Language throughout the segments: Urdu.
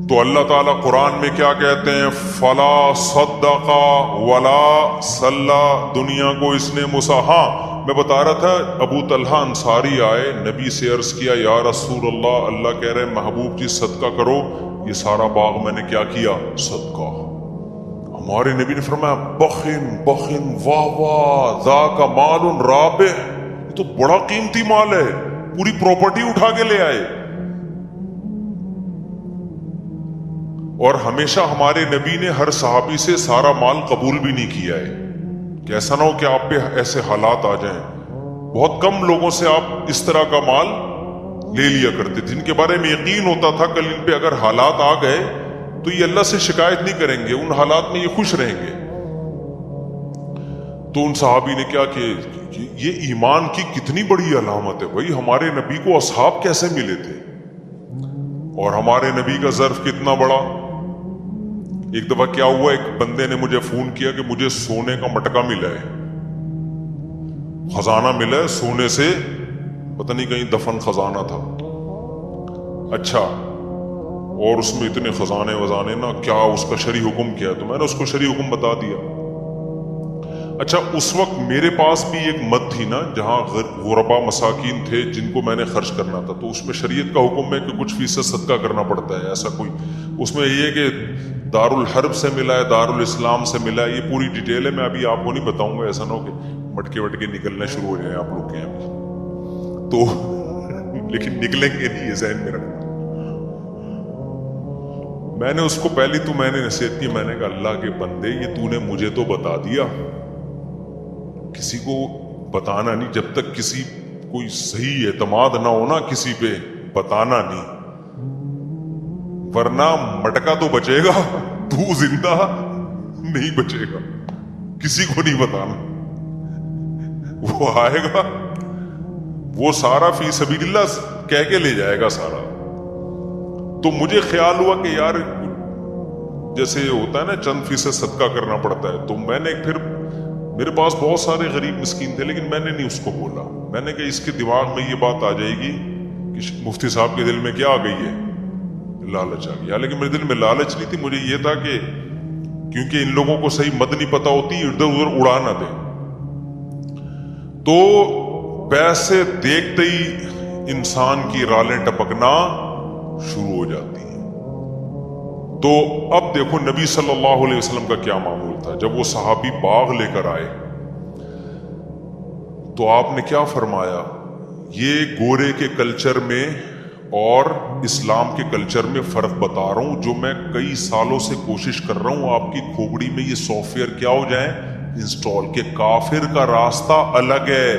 تو اللہ تعالیٰ قرآن میں کیا کہتے ہیں؟ فلا صدق ولا صلی، دنیا کو اس نے ہاں میں بتا رہا تھا، ابو طلحہ انصاری آئے، نبی سے عرض کیا یا رسول اللہ، اللہ کہہ رہے محبوب جی صدقہ کرو، یہ سارا باغ میں نے کیا کیا؟ صدقہ۔ ہمارے نبی نے فرمایا بخن بخن، واہ واہ، ذاک مال رابح، یہ تو بڑا قیمتی مال ہے، پوری پراپرٹی اٹھا کے لے آئے۔ اور ہمیشہ ہمارے نبی نے ہر صحابی سے سارا مال قبول بھی نہیں کیا ہے کہ ایسا نہ ہو کہ آپ پہ ایسے حالات آ جائیں۔ بہت کم لوگوں سے آپ اس طرح کا مال لے لیا کرتے تھے، جن کے بارے میں یقین ہوتا تھا کل ان پہ اگر حالات آ گئے تو یہ اللہ سے شکایت نہیں کریں گے، ان حالات میں یہ خوش رہیں گے۔ تو ان صحابی نے کیا کہ یہ ایمان کی کتنی بڑی علامت ہے بھائی، ہمارے نبی کو اصحاب کیسے ملے تھے اور ہمارے نبی کا ظرف کتنا بڑا۔ ایک دفعہ کیا ہوا، ایک بندے نے مجھے فون کیا کہ مجھے سونے کا مٹکا ملا ہے، خزانہ ملا ہے سونے سے، پتہ نہیں کہیں دفن خزانہ تھا۔ اچھا، اور اس میں اتنے خزانے وزانے نا، کیا اس کا شرعی حکم کیا ہے؟ تو میں نے اس کو شرعی حکم بتا دیا۔ اچھا، اس وقت میرے پاس بھی ایک مد تھی نا جہاں غربا مساکین تھے جن کو میں نے خرچ کرنا تھا، تو اس میں شریعت کا حکم ہے کہ کچھ فیصد صدقہ کرنا پڑتا ہے، ایسا کوئی اس میں یہ ہے کہ دارالحرب سے ملا ہے، دارالاسلام سے ملا ہے، یہ پوری ڈیٹیل ہے، میں ابھی آپ کو نہیں بتاؤں گا، ایسا نہ ہو کہ مٹکے وٹکے نکلنے شروع ہو جائیں آپ لوگ کے یہاں تو لیکن نکلیں گے نہیں، یہ ذہن میں رکھنا۔ میں نے اس کو پہلی تو میں نے نصیحت کی، میں نے کہا اللہ کے بندے یہ تو نے مجھے تو بتا دیا، کسی کو بتانا نہیں، جب تک کسی کوئی صحیح اعتماد نہ ہونا کسی پہ بتانا نہیں، ورنہ مٹکا تو بچے گا، تو زندہ نہیں بچے گا، کسی کو نہیں بتانا، وہ آئے گا وہ سارا فی سبیل اللہ کہہ کے لے جائے گا سارا۔ تو مجھے خیال ہوا کہ یار جیسے ہوتا ہے نا چند فیصد صدقہ کرنا پڑتا ہے، تو میں نے پھر میرے پاس بہت سارے غریب مسکین تھے لیکن میں نے نہیں اس کو بولا، میں نے کہا اس کے دماغ میں یہ بات آ جائے گی کہ مفتی صاحب کے دل میں کیا آ گئی ہے؟ لالچ آ گیا۔ لیکن میرے دل میں لالچ نہیں تھی، مجھے یہ تھا کہ کیونکہ ان لوگوں کو صحیح مد نہیں پتا ہوتی، ادھر ادھر اڑا نہ دیں۔ تو پیسے دیکھتے ہی انسان کی رالیں ٹپکنا شروع ہو جاتی ہیں۔ تو اب دیکھو نبی صلی اللہ علیہ وسلم کا کیا معمول تھا، جب وہ صحابی باغ لے کر آئے تو آپ نے کیا فرمایا؟ یہ گورے کے کلچر میں اور اسلام کے کلچر میں فرق بتا رہا ہوں، جو میں کئی سالوں سے کوشش کر رہا ہوں آپ کی کھوپڑی میں یہ سافٹ ویئر کیا ہو جائیں انسٹال، کہ کافر کا راستہ الگ ہے،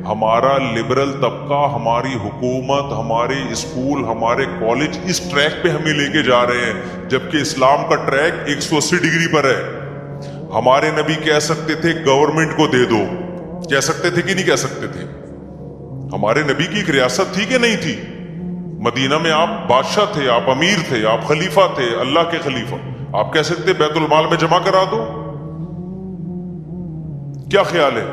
ہمارا لبرل طبقہ، ہماری حکومت، ہمارے اسکول، ہمارے کالج اس ٹریک پہ ہمیں لے کے جا رہے ہیں، جبکہ اسلام کا ٹریک 180 ڈگری پر ہے۔ ہمارے نبی کہہ سکتے تھے گورنمنٹ کو دے دو، کہہ سکتے تھے کہ نہیں کہہ سکتے تھے؟ ہمارے نبی کی ایک ریاست تھی کہ نہیں تھی؟ مدینہ میں آپ بادشاہ تھے، آپ امیر تھے، آپ خلیفہ تھے، اللہ کے خلیفہ، آپ کہہ سکتے بیت المال میں جمع کرا دو؟ کیا خیال ہے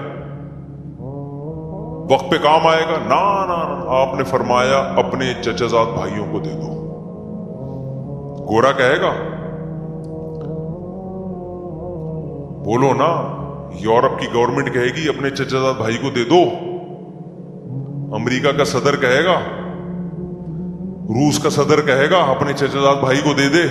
وقت پہ کام آئے گا؟ نا نا نا، آپ نے فرمایا اپنے چچا زاد بھائیوں کو دے دو۔ گورا کہے گا؟ بولو نا، یورپ کی گورنمنٹ کہے گی اپنے چچا زاد بھائی کو دے دو، امریکہ کا صدر کہے گا، روس کا صدر کہے گا اپنے چچا زاد بھائی کو دے دے۔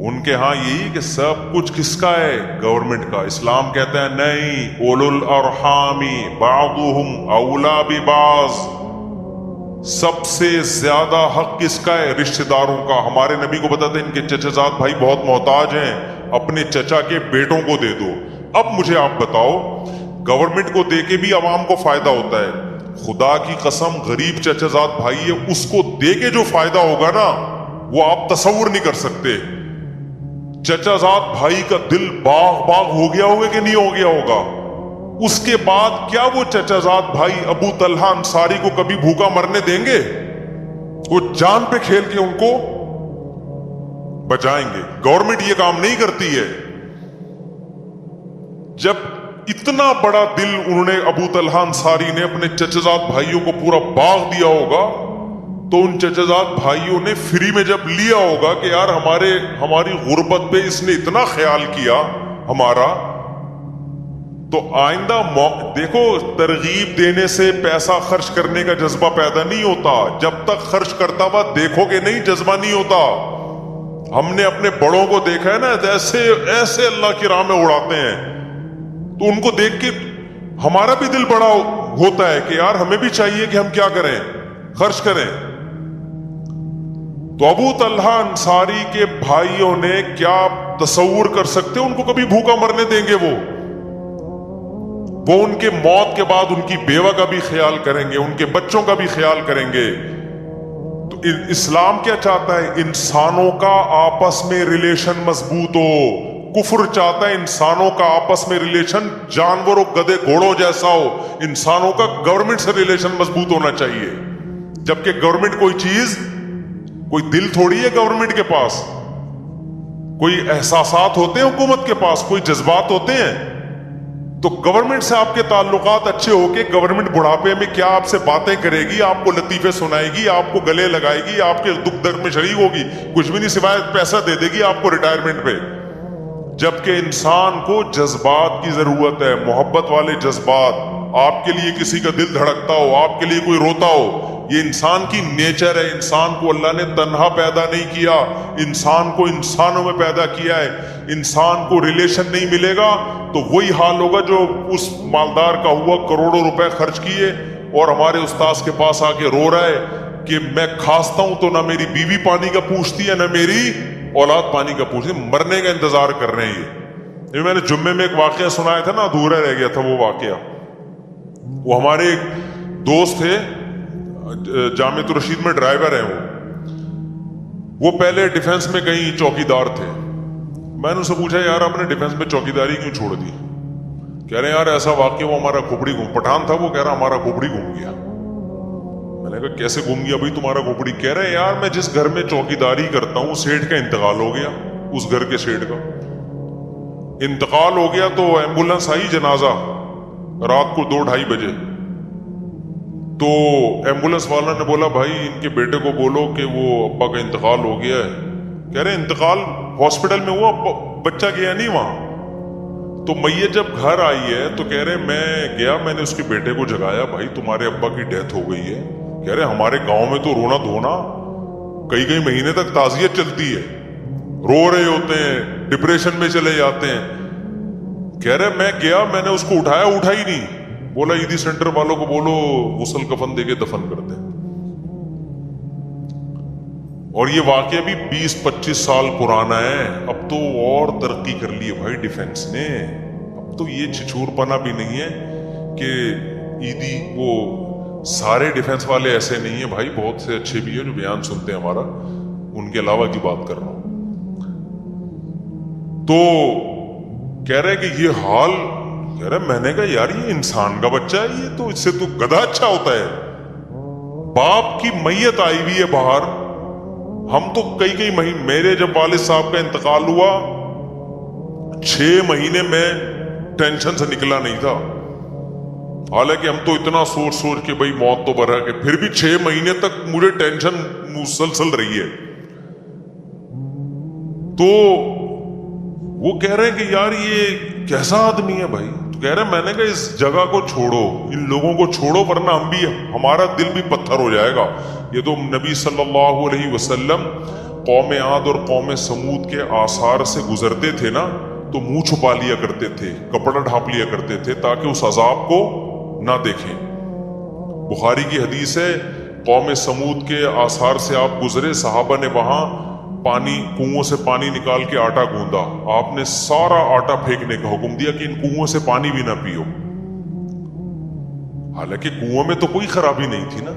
ان کے ہاں یہی کہ سب کچھ کس کا ہے؟ گورنمنٹ کا۔ اسلام کہتا ہے نہیں، اولو الارحام بعضهم اولا ببعض، سب سے زیادہ حق کس کا ہے؟ رشتہ داروں کا۔ ہمارے نبی کو بتاتے ہیں ان کے چچا زاد بھائی بہت محتاج ہیں، اپنے چچا کے بیٹوں کو دے دو۔ اب مجھے آپ بتاؤ، گورنمنٹ کو دے کے بھی عوام کو فائدہ ہوتا ہے، خدا کی قسم غریب چچا زاد بھائی ہے، اس کو دے کے جو فائدہ ہوگا نا وہ آپ تصور نہیں کر سکتے۔ چچا زاد بھائی کا دل باغ باغ ہو گیا ہوگا کہ نہیں ہو گیا ہوگا؟ اس کے بعد کیا وہ چچا زاد بھائی ابو طلحہ انصاری کو کبھی بھوکا مرنے دیں گے؟ وہ جان پہ کھیل کے ان کو بچائیں گے۔ گورنمنٹ یہ کام نہیں کرتی ہے۔ جب اتنا بڑا دل انہوں نے ابو طلحہ انصاری نے اپنے چچا زاد بھائیوں کو پورا باغ دیا ہوگا تو ان چچزاد بھائیوں نے فری میں جب لیا ہوگا کہ یار ہماری غربت پہ اس نے اتنا خیال کیا ہمارا، تو آئندہ دیکھو ترغیب دینے سے پیسہ خرچ کرنے کا جذبہ پیدا نہیں ہوتا، جب تک خرچ کرتا ہوا دیکھو گے نہیں جذبہ نہیں ہوتا۔ ہم نے اپنے بڑوں کو دیکھا ہے نا، ایسے اللہ کی راہ میں اڑاتے ہیں، تو ان کو دیکھ کے ہمارا بھی دل بڑا ہوتا ہے کہ یار ہمیں بھی چاہیے کہ ہم کیا کریں، خرچ کریں۔ تو ابو طلحہ انصاری کے بھائیوں نے کیا تصور کر سکتے ان کو کبھی بھوکا مرنے دیں گے؟ وہ ان کے موت کے بعد ان کی بیوہ کا بھی خیال کریں گے، ان کے بچوں کا بھی خیال کریں گے۔ تو اسلام کیا چاہتا ہے؟ انسانوں کا آپس میں ریلیشن مضبوط ہو۔ کفر چاہتا ہے انسانوں کا آپس میں ریلیشن جانوروں گدے گھوڑوں جیسا ہو۔ انسانوں کا گورنمنٹ سے ریلیشن مضبوط ہونا چاہیے، جبکہ گورنمنٹ کوئی دل تھوڑی ہے گورنمنٹ کے پاس، کوئی احساسات ہوتے ہیں حکومت کے پاس، کوئی جذبات ہوتے ہیں۔ تو گورنمنٹ سے آپ کے تعلقات اچھے ہو کے گورنمنٹ بڑھاپے میں کیا آپ سے باتیں کرے گی، آپ کو لطیفے سنائے گی، آپ کو گلے لگائے گی، آپ کے دکھ درد میں شریک ہوگی، کچھ بھی نہیں سوائے پیسہ دے دے گی آپ کو ریٹائرمنٹ پہ۔ جبکہ انسان کو جذبات کی ضرورت ہے، محبت والے جذبات، آپ کے لیے کسی کا دل دھڑکتا ہو، آپ کے لیے کوئی روتا ہو، یہ انسان کی نیچر ہے۔ انسان کو اللہ نے تنہا پیدا نہیں کیا، انسان کو انسانوں میں پیدا کیا ہے۔ انسان کو ریلیشن نہیں ملے گا تو وہی حال ہوگا جو اس مالدار کا ہوا، کروڑوں روپے خرچ کیے اور ہمارے استاذ کے پاس آ کے رو رہا ہے کہ میں کھانستا ہوں تو نہ میری بیوی پانی کا پوچھتی ہے، نہ میری اولاد پانی کا پوچھتی ہے، مرنے کا انتظار کر رہے ہیں۔ یہ میں نے جمعے میں ایک واقعہ سنایا تھا نا، ادھورا رہ گیا تھا وہ واقعہ۔ وہ ہمارے ایک دوست تھے، جامعۃ الرشید میں ڈرائیور ہیں وہ پہلے ڈیفنس میں کہیں چوکیدار تھے۔ میں نے اسے پوچھا یار آپ نے ڈیفنس میں چوکیداری کیوں چھوڑ دی؟ کہہ رہے یار ایسا واقعہ، وہ ہمارا کھوپڑی پٹھان تھا، وہ کہہ رہا ہمارا کھوپڑی گھوم گیا۔ میں نے کہا کیسے گھوم گیا بھائی تمہارا کھوپڑی؟ کہہ رہے یار میں جس گھر میں چوکیداری کرتا ہوں سیٹھ کا انتقال ہو گیا، اس گھر کے سیٹھ کا انتقال ہو گیا، تو ایمبولنس آئی جنازہ رات کو 2-2:30 بجے، تو ایمبولنس والا نے بولا بھائی ان کے بیٹے کو بولو کہ وہ ابا کا انتقال ہو گیا ہے۔ کہہ رہے انتقال ہاسپٹل میں ہوا، بچہ گیا نہیں وہاں۔ تو میت جب گھر آئی ہے تو کہہ رہے میں گیا، میں نے اس کے بیٹے کو جگایا، بھائی تمہارے ابا کی ڈیتھ ہو گئی ہے۔ کہہ رہے ہمارے گاؤں میں تو رونا دھونا کئی مہینے تک تعزیت چلتی ہے، رو رہے ہوتے ہیں، ڈپریشن میں چلے جاتے ہیں۔ کہہ رہے میں گیا، میں نے اس کو اٹھایا، اٹھا ہی نہیں۔ بولا عیدی سینٹر والوں کو بولو غسل کفن دے کے دفن کر دیں۔ اور یہ واقعہ بھی 20-25 سال پرانا ہے۔ اب تو اور ترقی کر لی ہے بھائی ڈیفنس نے، اب تو یہ چھچور پنا بھی نہیں ہے کہ عیدی وہ سارے ڈیفنس والے ایسے نہیں ہیں بھائی، بہت سے اچھے بھی ہیں جو بیان سنتے ہیں ہمارا، ان کے علاوہ کی بات کر رہا ہوں۔ تو کہہ رہے کہ یہ حال، کہہ رہے میں نے کہا یار یہ انسان کا بچہ ہے، یہ تو اس سے تو گدھا اچھا ہوتا ہے۔ باپ کی میت آئی ہوئی ہے باہر، ہم تو کئی مہینے، میرے جب والد صاحب کا انتقال ہوا 6 مہینے میں ٹینشن سے نکلا نہیں تھا، حالانکہ ہم تو اتنا سوچ کے بھائی موت تو برا کہ پھر بھی 6 مہینے تک مجھے ٹینشن مسلسل رہی ہے۔ تو وہ کہہ رہے ہیں کہ یار یہ کیسا آدمی ہے بھائی؟ تو کہہ رہے ہیں میں نے کہا اس جگہ کو چھوڑو، ان لوگوں کو چھوڑو، ورنہ ہمارا دل بھی پتھر ہو جائے گا۔ یہ تو نبی صلی اللہ علیہ وسلم قوم عاد اور قوم سمود کے آثار سے گزرتے تھے نا، تو منہ چھپا لیا کرتے تھے، کپڑا ڈھانپ لیا کرتے تھے تاکہ اس عذاب کو نہ دیکھیں۔ بخاری کی حدیث ہے قوم سمود کے آثار سے آپ گزرے، صحابہ نے وہاں کنووں سے پانی نکال کے آٹا گوندا، آپ نے سارا آٹا پھینکنے کا حکم دیا کہ ان کنووں سے پانی بھی نہ پیو۔ حالانکہ کنووں میں تو کوئی خرابی نہیں تھی نا،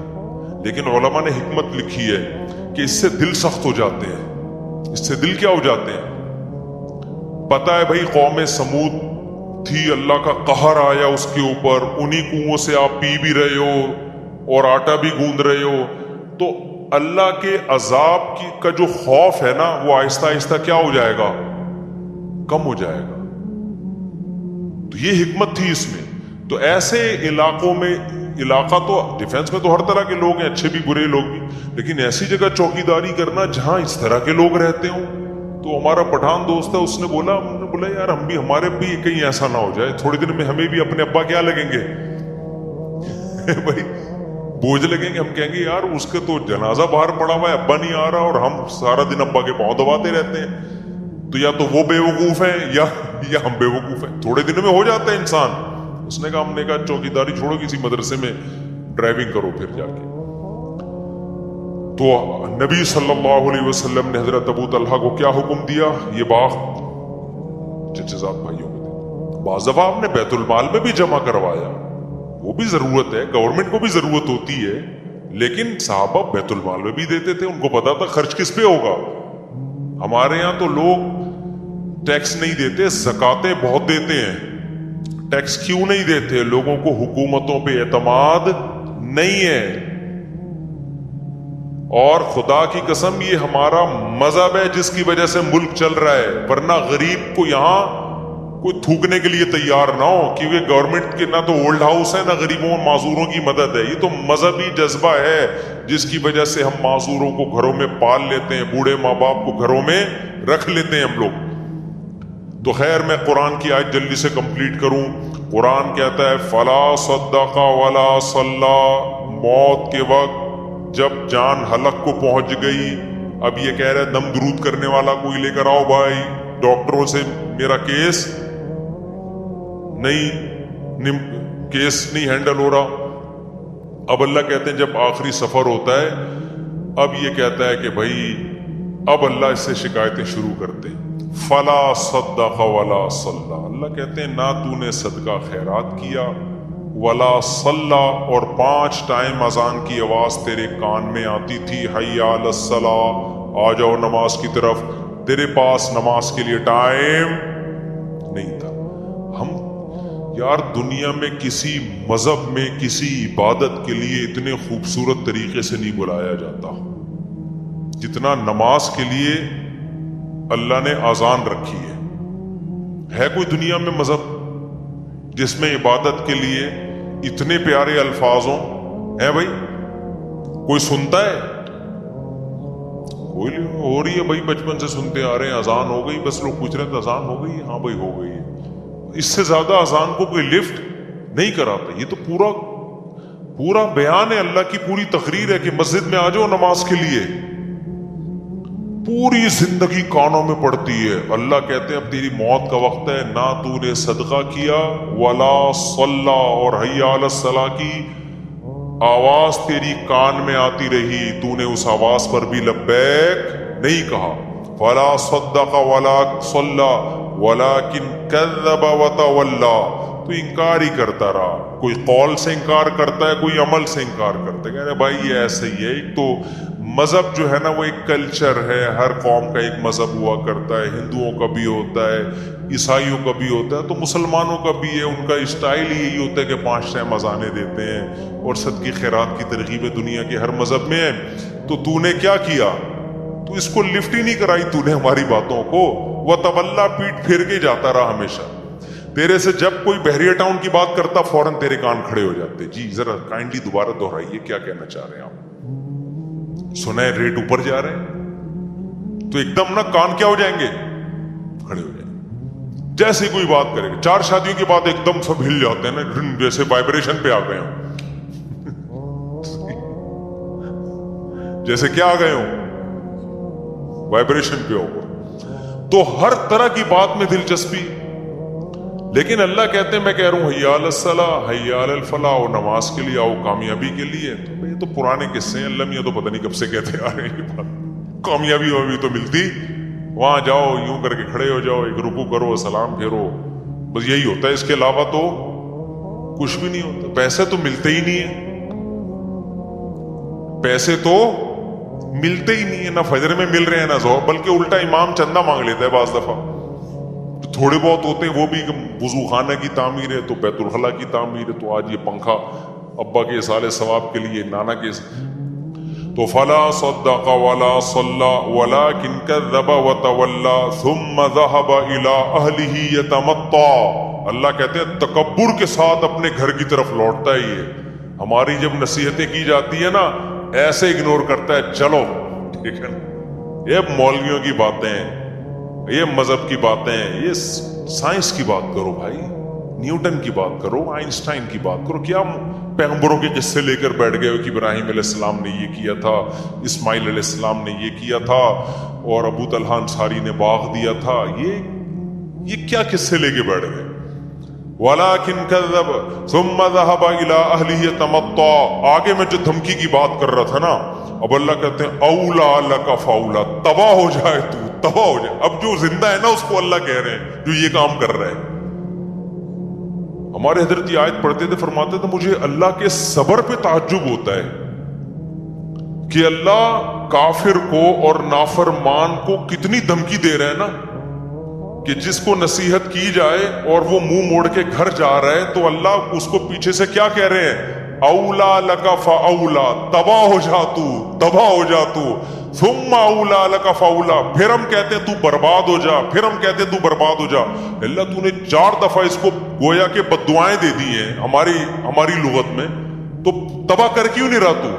لیکن علماء نے حکمت لکھی ہے کہ اس سے دل سخت ہو جاتے ہیں۔ اس سے دل کیا ہو جاتے ہیں؟ پتا ہے بھائی قوم سمود تھی، اللہ کا قہر آیا اس کے اوپر، انہی کنووں سے آپ پی بھی رہے ہو اور آٹا بھی گوند رہے ہو، تو اللہ کے عذاب کا جو خوف ہے نا وہ آہستہ آہستہ کیا ہو جائے گا؟ کم ہو جائے گا۔ تو یہ حکمت تھی اس میں۔ تو ایسے علاقوں میں علاقہ تو ڈیفنس میں تو ہر طرح کے لوگ ہیں, اچھے بھی برے لوگ بھی, لیکن ایسی جگہ چوکیداری کرنا جہاں اس طرح کے لوگ رہتے ہوں. تو ہمارا پٹھان دوست ہے, اس نے بولا یار ہم بھی, ہمارے بھی کہیں ایسا نہ ہو جائے, تھوڑے دن میں ہمیں بھی اپنے ابا کیا لگیں گے بھائی بوجھ لگیں گے. ہم کہیں گے یار اس کے تو جنازہ باہر پڑا ہوا ہے, ابا نہیں آ رہا اور ہم سارا دن ابا کے پاؤں دباتے رہتے ہیں. تو یا تو وہ بے وقوف ہیں یا ہم بے وقوف ہیں, تھوڑے دن میں ہو جاتا ہے انسان. اس نے کہا, ہم نے کہا چوکیداری چھوڑو, کسی مدرسے میں ڈرائیونگ کرو پھر جا کے. تو نبی صلی اللہ علیہ وسلم نے حضرت ابو طلحہ کو کیا حکم دیا, یہ باغ چچزاد بھائیوں کو دے. بعض دفعہ آپ نے بیت المال میں بھی جمع کروایا, وہ بھی ضرورت ہے, گورنمنٹ کو بھی ضرورت ہوتی ہے, لیکن صحابہ بیت المال میں بھی دیتے تھے, ان کو پتا تھا خرچ کس پہ ہوگا. ہمارے یہاں تو لوگ ٹیکس نہیں دیتے, زکاتیں بہت دیتے ہیں. ٹیکس کیوں نہیں دیتے؟ لوگوں کو حکومتوں پہ اعتماد نہیں ہے. اور خدا کی قسم یہ ہمارا مذہب ہے جس کی وجہ سے ملک چل رہا ہے, ورنہ غریب کو یہاں کوئی تھوکنے کے لیے تیار نہ ہو, کیونکہ گورنمنٹ کے نہ تو اولڈ ہاؤس ہے نہ غریبوں اور معذوروں کی مدد ہے. یہ تو مذہبی جذبہ ہے جس کی وجہ سے ہم معذوروں کو گھروں میں پال لیتے ہیں, بوڑھے ماں باپ کو گھروں میں رکھ لیتے ہیں ہم لوگ. تو خیر میں قرآن کی آیت جلدی سے کمپلیٹ کروں. قرآن کہتا ہے فلا صدق ولا صلی, موت کے وقت جب جان حلق کو پہنچ گئی, اب یہ کہہ رہے دم درود کرنے والا کوئی لے کر آؤ بھائی, ڈاکٹروں سے میرا کیس نہیں ہینڈل ہو رہا. اب اللہ کہتے ہیں جب آخری سفر ہوتا ہے, اب یہ کہتا ہے کہ بھائی اب اللہ اس سے شکایتیں شروع کرتے ہیں. فلا صدق ولا صلی, اللہ کہتے ہیں نہ تو نے صدقہ خیرات کیا, ولا صلی, اور 5 ٹائم اذان کی آواز تیرے کان میں آتی تھی, حی علی الصلاۃ, آ جاؤ نماز کی طرف, تیرے پاس نماز کے لیے ٹائم نہیں تھا. ہم یار دنیا میں کسی مذہب میں کسی عبادت کے لیے اتنے خوبصورت طریقے سے نہیں بلایا جاتا جتنا نماز کے لیے اللہ نے اذان رکھی ہے. ہے کوئی دنیا میں مذہب جس میں عبادت کے لیے اتنے پیارے الفاظ ہوں؟ ہے بھائی کوئی سنتا ہے؟ کوئی ہو رہی ہے بھائی, بچپن سے سنتے آ رہے ہیں, اذان ہو گئی, بس لوگ پوچھ رہے ہیں اذان ہو گئی, ہاں بھائی ہو گئی ہے. اس سے زیادہ اذان کو کوئی لفٹ نہیں کراتا. یہ تو پورا بیان ہے, اللہ کی پوری تقریر ہے کہ مسجد میں آ جاؤ نماز کے لیے. پوری زندگی کانوں میں پڑتی ہے. اللہ کہتے ہیں اب تیری موت کا وقت ہے, نہ تو نے صدقہ کیا, ولا صلی, اور حی علی الصلاۃ کی آواز تیری کان میں آتی رہی, تو نے اس آواز پر بھی لبیک نہیں کہا. فلا صدق ولا صلی ولکن کذب وتولی, تو انکار ہی کرتا رہا. کوئی قول سے انکار کرتا ہے, کوئی عمل سے انکار کرتا ہے. کہہ رہے بھائی یہ ایسے ہی ہے. ایک تو مذہب جو ہے نا وہ ایک کلچر ہے, ہر قوم کا ایک مذہب ہوا کرتا ہے. ہندوؤں کا بھی ہوتا ہے, عیسائیوں کا بھی ہوتا ہے, تو مسلمانوں کا بھی ہے. ان کا اسٹائل ہی یہی ہوتا ہے کہ 5 ٹائم اذانیں دیتے ہیں اور صدقے خیرات کی ترغیب دنیا کے ہر مذہب میں ہے. تو نے کیا کیا؟ تو اس کو لفٹ ہی نہیں کرائی تو نے ہماری باتوں کو. وہ تولا, پیٹ پھیر کے جاتا رہا ہمیشہ. تیرے سے جب کوئی بحریہ ٹاؤن کی بات کرتا فوراً تیرے کان کھڑے ہو جاتے. جی ذرا کائنڈلی دوبارہ دہرائیے, کیا کہنا چاہ رہے ہیں آپ؟ سنا ہے ریٹ اوپر جا رہے ہیں, تو ایک دم نا کان کیا ہو جائیں گے, کھڑے ہو جائیں گے. جیسے کوئی بات کرے گا, 4 شادیوں کے بعد ایک دم سب ہل جاتے ہیں نا, جیسے وائبریشن پہ آ گئے ہوں. جیسے کیا آ گئے ہوں, وائبریشن پہ ہوگا. تو ہر طرح کی بات میں دلچسپی. لیکن اللہ کہتے ہیں میں کہہ رہا ہوں حی علی الصلاۃ, حی علی الفلاح, اور نماز کے لیے آؤ, کامیابی کے لیے. تو یہ تو پرانے قصے ہیں, اللہ میاں تو پتہ نہیں کب سے کہتے آ رہے ہیں یہ بات. کامیابی ابھی تو ملتی, وہاں جاؤ یوں کر کے کھڑے ہو جاؤ, ایک رکوع کرو, سلام پھیرو, بس یہی ہوتا ہے. اس کے علاوہ تو کچھ بھی نہیں ہوتا. پیسے تو ملتے ہی نہیں ہیں, پیسے تو ملتے ہی نہیں ہیں, نہ فجر میں مل رہے ہیں نہ ظہر, بلکہ الٹا امام چندہ مانگ لیتا ہے بعض دفعہ. تھوڑے بہت ہوتے ہیں وہ بھی, وضو خانہ کی تعمیر ہے تو بیت الخلاء کی تعمیر ہے, تو آج یہ پنکھا ابا کے اصال ثواب کے لیے, نانا کے. تو فلا صدق ولا صلی ولکن کذب وتولی ثم ذهب الى اهله يتمطى. اللہ کہتے ہیں تکبر کے ساتھ اپنے گھر کی طرف لوٹتا ہے یہ, ہماری جب نصیحتیں کی جاتی ہیں نا ایسے اگنور کرتا ہے، چلو ٹھیک ہے نا، یہ مولویوں کی باتیں ہیں، یہ مذہب کی باتیں ہیں، یہ سائنس کی بات کرو بھائی، نیوٹن کی بات کرو، آئنسٹائن کی بات کرو. کیا پیغمبروں کے قصے لے کر بیٹھ گئے ہو کہ ابراہیم علیہ السلام نے یہ کیا تھا، اسماعیل علیہ السلام نے یہ کیا تھا، اور ابو طلحہ انصاری نے باغ دیا تھا. یہ کیا قصے لے کے بیٹھ گئے؟ وَلَكِنْ كَذَّبَ ثُمَّ ذَهَبَ إِلَىٰ أَهْلِهِ يَتَمَطَّىٰ. آگے میں جو دھمکی کی بات کر رہا تھا نا، اب اللہ کہتے ہیں اولا لَكَ فَأَوْلَىٰ، تباہ ہو جائے تو، تباہ ہو جائے. اب جو زندہ ہے نا اس کو اللہ کہہ رہے ہیں جو یہ کام کر رہے ہیں. ہمارے حضرت یہ آیت پڑھتے تھے، فرماتے تھے مجھے اللہ کے صبر پہ تعجب ہوتا ہے کہ اللہ کافر کو اور نافرمان کو کتنی دھمکی دے رہے ہیں نا، کہ جس کو نصیحت کی جائے اور وہ منہ موڑ کے گھر جا رہا ہے تو اللہ اس کو پیچھے سے کیا کہہ رہے ہیں؟ اولا لک فاولا، تباہ ہو جا تو، تباہ ہو جا تو. ثم اولا لک فاولا، پھر ہم کہتے ہیں تو برباد ہو جا، پھر ہم کہتے ہیں تو برباد ہو جا. اللہ تو نے 4 دفعہ اس کو گویا کہ بد دعائیں دے دی ہیں ہماری لغت میں، تو تباہ کر کیوں نہیں رہا تو؟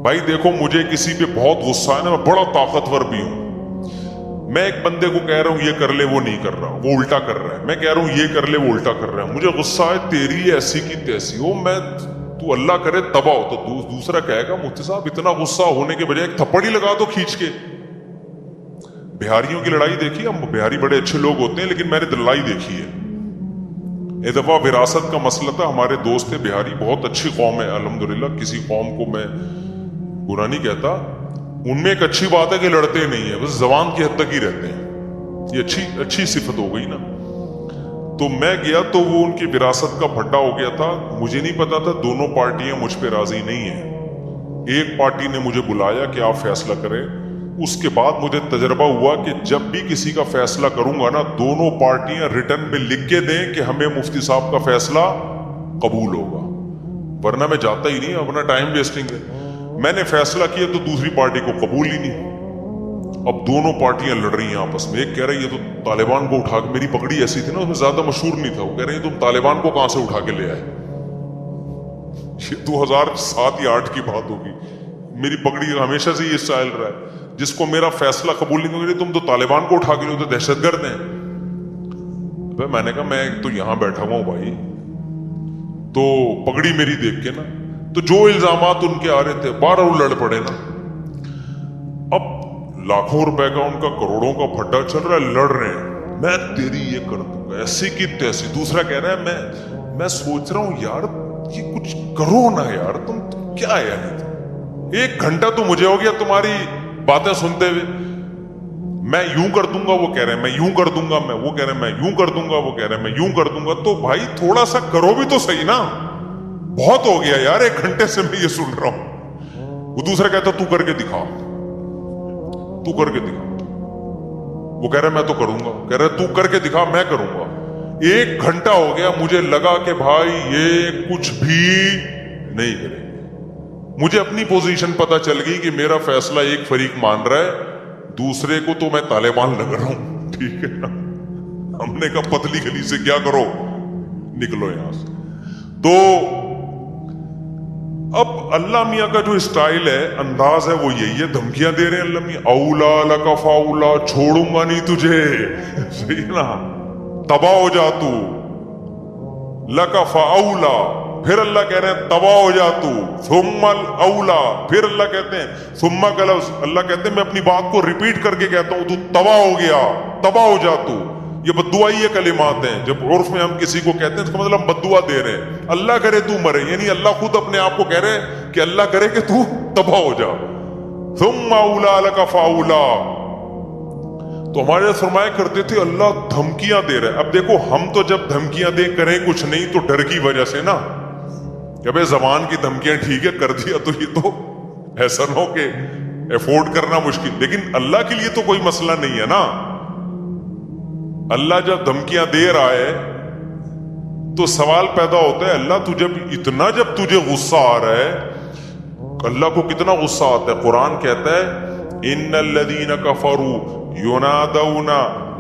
بھائی دیکھو مجھے کسی پہ بہت غصہ ہے نا، میں بڑا طاقتور بھی ہوں، میں ایک بندے کو کہہ رہا ہوں یہ کر لے، وہ نہیں کر رہا، وہ الٹا کر رہا ہے. میں کہہ رہا ہوں یہ کر لے، وہ الٹا کر رہا ہے. مجھے غصہ ہے، تیری ایسی کی تیسی ہو، تو اللہ کرے تباہ ہو. تو دوسرا کہے گا مفتی صاحب اتنا غصہ ہونے کے بجائے ایک تھپڑ ہی لگا دو کھینچ کے. بہاریوں کی لڑائی دیکھی، ہم بہاری بڑے اچھے لوگ ہوتے ہیں لیکن میں نے لڑائی دیکھی ہے. ایک دفعہ وراثت کا مسئلہ تھا، ہمارے دوست تھے بہاری، بہت اچھی قوم ہے الحمدللہ، کسی قوم کو میں برا نہیں کہتا. ان میں ایک اچھی بات ہے کہ لڑتے نہیں ہیں، بس زبان کی حد تک ہی رہتے ہیں. یہ اچھی صفت ہو گئی نا. تو میں گیا تو وہ ان کی وراثت کا بھڈا ہو گیا تھا. مجھے نہیں پتا تھا دونوں پارٹیاں مجھ پہ راضی نہیں ہیں. ایک پارٹی نے مجھے بلایا کہ آپ فیصلہ کریں. اس کے بعد مجھے تجربہ ہوا کہ جب بھی کسی کا فیصلہ کروں گا نا، دونوں پارٹیاں ریٹرن میں لکھ کے دیں کہ ہمیں مفتی صاحب کا فیصلہ قبول ہوگا، ورنہ میں جاتا ہی نہیں، اپنا ٹائم ویسٹنگ ہے. میں نے فیصلہ کیا تو دوسری پارٹی کو قبول ہی نہیں. اب دونوں پارٹیاں لڑ رہی ہیں آپس میں. ایک کہہ رہی ہے تو طالبان کو اٹھا کے، میری پگڑی ایسی تھی نا اس میں زیادہ مشہور نہیں تھا، وہ کہہ رہی ہے تم طالبان کو کہاں سے اٹھا کے لے آئے. یہ 2007 یا 8 کی بات ہوگی. میری پگڑی ہمیشہ سے یہ اسٹائل رہا ہے، جس کو میرا فیصلہ قبول نہیں ہوگا تم تو طالبان کو اٹھا کے لے، تو دہشت گرد ہیں. میں نے کہا میں تو یہاں بیٹھا ہوا ہوں بھائی، تو پگڑی میری دیکھ کے نا، تو جو الزامات ان کے آ رہے تھے 12 لڑ پڑے نا. اب لاکھوں روپے کا ان کا، کروڑوں کا بھڈا چل رہا ہے، لڑ رہے ہیں، میں تیری یہ کر دوں گا، ایسی کی تیسی. دوسرا کہہ رہا ہے میں سوچ رہا ہوں یار یہ کچھ کرو نا یار، تم کیا ہے یار. 1 گھنٹہ تو مجھے ہو گیا تمہاری باتیں سنتے ہوئے. میں یوں کر دوں گا، وہ کہہ رہے ہیں میں یوں کر دوں گا، وہ کہہ رہے ہیں میں یوں کر دوں گا، وہ کہہ رہے ہیں میں یوں کر دوں گا. تو بھائی تھوڑا سا کرو بھی تو صحیح نا، بہت ہو گیا یار، 1 گھنٹے سے میں یہ سن رہا ہوں. وہ دوسرا کہتا تو کر کے دکھا، تو کر کے دکھا. وہ کہہ رہا میں تو کروں گا، کہہ رہا تو کر کے دکھا، میں کروں گا. 1 گھنٹہ ہو گیا، مجھے لگا کہ بھائی یہ کچھ بھی نہیں کریں گے. مجھے اپنی پوزیشن پتا چل گئی کہ میرا فیصلہ ایک فریق مان رہا ہے، دوسرے کو تو میں طالبان لگ رہا ہوں. ٹھیک ہے نا. ہم نے کہا پتلی گلی سے کیا کرو، نکلو یہاں سے. تو اب اللہ میاں کا جو اسٹائل ہے، انداز ہے، وہ یہی ہے، دھمکیاں دے رہے ہیں اللہ میاں. اولا لک فاولا، چھوڑوں گا نہیں تجھے. صحیح نا، تباہ ہو جا تو. لک فاولا، پھر اللہ کہہ رہے ہیں تباہ ہو جا تو. ثم الاولا، پھر اللہ کہتے ہیں ثم کا لفظ، اللہ کہتے ہیں میں اپنی بات کو ریپیٹ کر کے کہتا ہوں، تو تباہ ہو گیا، تباہ ہو جا تو. یہ بددعائی کلمات ہیں. جب عرف میں ہم کسی کو کہتے ہیں اس کا مطلب بددعا دے رہے ہیں. اللہ کرے تو مرے، یعنی اللہ خود اپنے آپ کو کہہ رہے ہیں کہ اللہ کرے کہ تو تباہ ہو جا. ثم اولا لک فاولا. تو ہمارے فرمایا کرتے تھے اللہ دھمکیاں دے رہے ہیں. اب دیکھو ہم تو جب دھمکیاں دے کریں کچھ نہیں تو ڈر کی وجہ سے نا، کہ بھائی زبان کی دھمکیاں ٹھیک ہے کر دیا تو یہ تو ایسا نہ ہو کہ افورڈ کرنا مشکل. لیکن اللہ کے لیے تو کوئی مسئلہ نہیں ہے نا. اللہ جب دھمکیاں دے رہا ہے تو سوال پیدا ہوتا ہے اللہ جب تجھے غصہ آ رہا ہے، اللہ کو کتنا غصہ آتا ہے. قرآن کہتا ہے ان الذین کفروا ینادون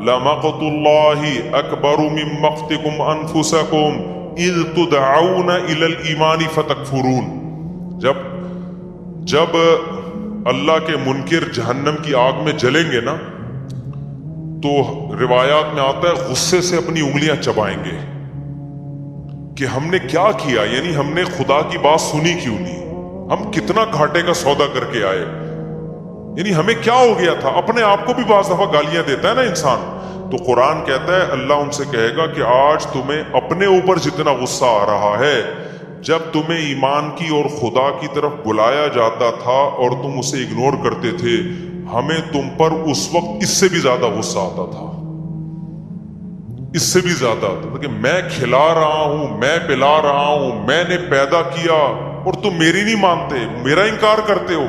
لمقت اللہ اکبر من مقتکم انفسکم اذ تدعون الی الایمان فتکفرون، جب اللہ کے منکر جہنم کی آگ میں جلیں گے نا تو روایات میں آتا ہے غصے سے اپنی انگلیاں چبائیں گے کہ ہم نے کیا کیا، یعنی ہم نے خدا کی بات سنی کیوں نہیں، ہم کتنا گھاٹے کا سودا کر کے آئے، یعنی ہمیں کیا ہو گیا تھا۔ اپنے آپ کو بھی بعض دفعہ گالیاں دیتا ہے نا انسان، تو قرآن کہتا ہے اللہ ان سے کہے گا کہ آج تمہیں اپنے اوپر جتنا غصہ آ رہا ہے، جب تمہیں ایمان کی اور خدا کی طرف بلایا جاتا تھا اور تم اسے اگنور کرتے تھے، ہمیں تم پر اس وقت اس سے بھی زیادہ غصہ آتا تھا، اس سے بھی زیادہ آتا تھا کہ میں کھلا رہا ہوں، میں پلا رہا ہوں، میں نے پیدا کیا اور تم میری نہیں مانتے، میرا انکار کرتے ہو۔